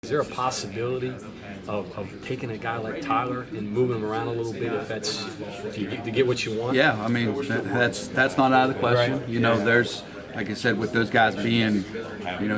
Is there a possibility of taking a guy like Tyler and moving him around a little bit to get what you want? Yeah, I mean that's not out of the question. Right. You know, there's, like I said, with those guys being,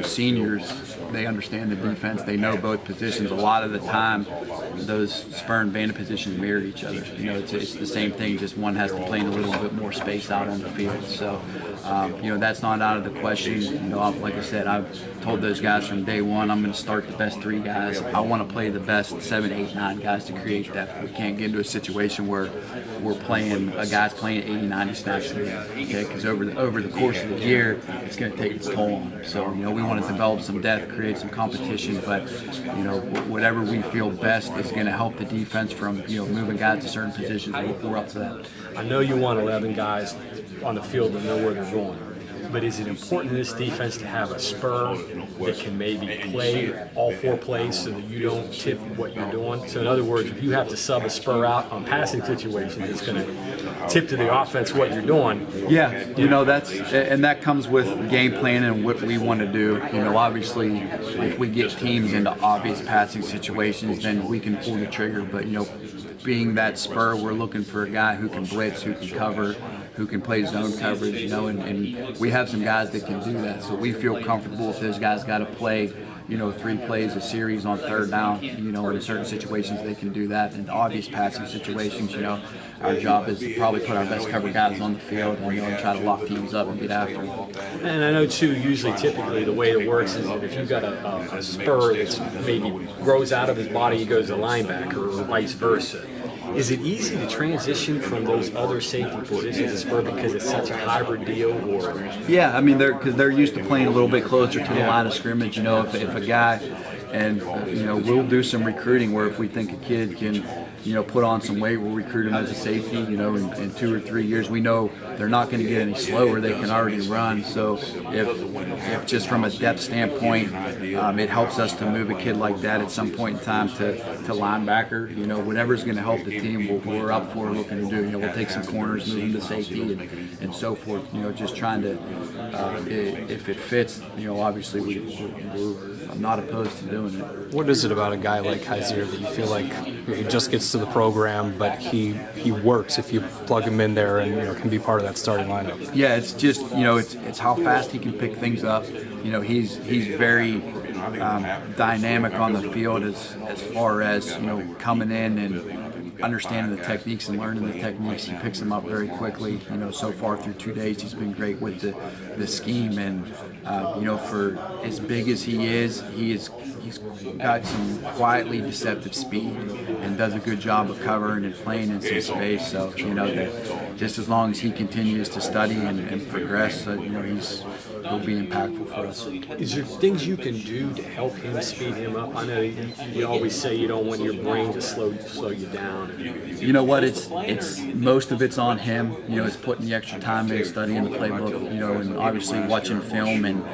seniors, they understand the defense. They know both positions. A lot of the time, those spur and bandit positions mirror each other. It's the same thing. Just one has to play in a little bit more space out on the field. So, that's not out of the question. Like I said, I've told those guys from day one, I'm going to start the best 3 guys. I want to play the best 7, 8, 9 guys to create depth. We can't get into a situation where a guy's playing 80, 90 snaps a game. Okay, because over the course of the year, it's going to take its toll on them. So, we want to develop some depth, create some competition, but, whatever we feel best is going to help the defense from, moving guys to certain positions. We're up to that. I know you want 11 guys on the field that know where they're going. But is it important in this defense to have a spur that can maybe play all 4 plays so that you don't tip what you're doing? So in other words, if you have to sub a spur out on passing situations, it's going to tip to the offense what you're doing. Yeah, that comes with game plan and what we want to do. Obviously, if we get teams into obvious passing situations, then we can pull the trigger. But being that spur, we're looking for a guy who can blitz, who can cover, who can play zone coverage, and we have some guys that can do that. So we feel comfortable if those guys got to play, 3 plays a series on 3rd down, in certain situations they can do that. In obvious passing situations, our job is to probably put our best cover guys on the field and try to lock teams up and get after them. And I know too, typically the way it works is that if you've got a spur that's maybe grows out of his body, he goes to linebacker or vice versa. Is it easy to transition from those other safety positions to spur because it's such a hybrid deal? Or yeah, I mean they're used to playing a little bit closer to the line of scrimmage. If a guy, and we'll do some recruiting where if we think a kid can put on some weight, we'll recruit him as a safety. In 2 or 3 years, we know they're not going to get any slower. They can already run. So if just from a depth standpoint, it helps us to move a kid like that at some point in time to linebacker. Whatever's going to help the team, we're up for looking to do. We'll take some corners, move them to safety, and so forth. Just trying to, if it fits, obviously we're not opposed to doing it. What is it about a guy like Kaiser that you feel like he just gets to the program, but he works if you plug him in there and can be part of that starting lineup? Yeah, it's just it's how fast he can pick things up. He's very dynamic on the field as far as coming in and understanding the techniques and learning the techniques. He picks them up very quickly. So far through 2 days, he's been great with the scheme, and for as big as he is, he's got some quietly deceptive speed and does a good job of covering and playing in some space. So just as long as he continues to study and progress, he'll be impactful for us. Is there things you can do to help him speed him up? I know you always say you don't want your brain to slow you down. You know what? It's most of it's on him. It's putting the extra time in studying the playbook. And obviously watching film and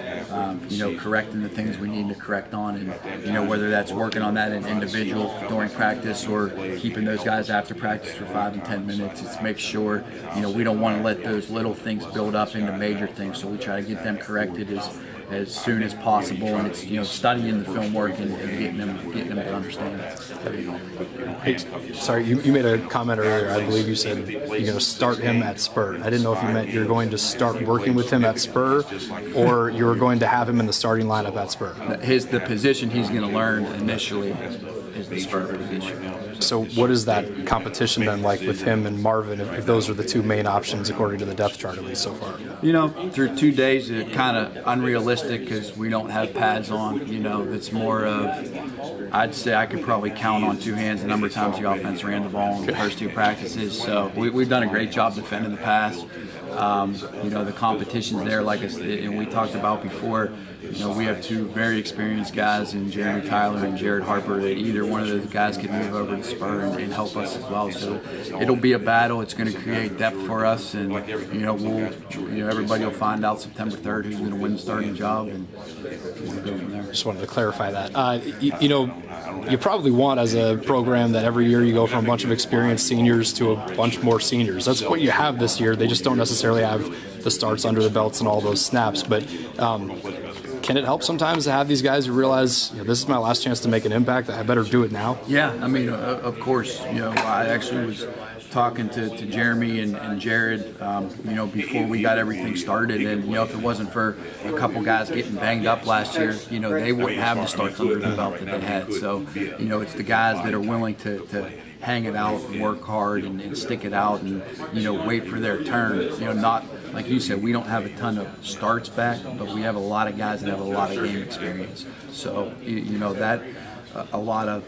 correcting the things we need to correct on, and whether that's working on that in individual during practice or keeping those guys after practice for 5 and 10 minutes. It's make sure we don't want to let those little things build up into major things. So we try to get them corrected as soon as possible, and it's studying the film work and getting them to understand it. Hey, sorry, you made a comment earlier. I believe you said you're going to start him at spur. I didn't know if you meant you're going to start working with him at spur, or you're going to have him in the starting lineup at spur. The position he's going to learn initially is the spur position. So what is that competition then like with him and Marvin, if those are the 2 main options according to the depth chart at least so far? Through 2 days it's kind of unrealistic because we don't have pads on. It's more of, I'd say I could probably count on 2 hands the number of times the offense ran the ball in the first 2 practices. So we've done a great job defending the pass. The competition's there, like and we talked about before. We have 2 very experienced guys in Jeremy Tyler and Jared Harper that either one of those guys could move over to spur and help us as well. So it'll be a battle. It's going to create depth for us, and everybody will find out September 3rd who's going to win the starting job, and we'll go from there. Just wanted to clarify that. You probably want, as a program, that every year you go from a bunch of experienced seniors to a bunch more seniors. That's what you have this year. They just don't necessarily have the starts under the belts and all those snaps, but can it help sometimes to have these guys who realize, this is my last chance to make an impact, I better do it now? Yeah, I mean, of course. I actually was talking to Jeremy and Jared, before we got everything started. And, if it wasn't for a couple guys getting banged up last year, they wouldn't have the starts under the belt that they had. So, it's the guys that are willing to hang it out and work hard and stick it out and, wait for their turn. Not, like you said, we don't have a ton of starts back, but we have a lot of guys that have a lot of game experience. So, that a lot of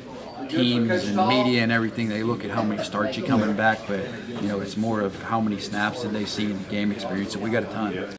teams and media and everything, they look at how many starts you coming back, but, it's more of how many snaps did they see in the game experience. So we got a ton.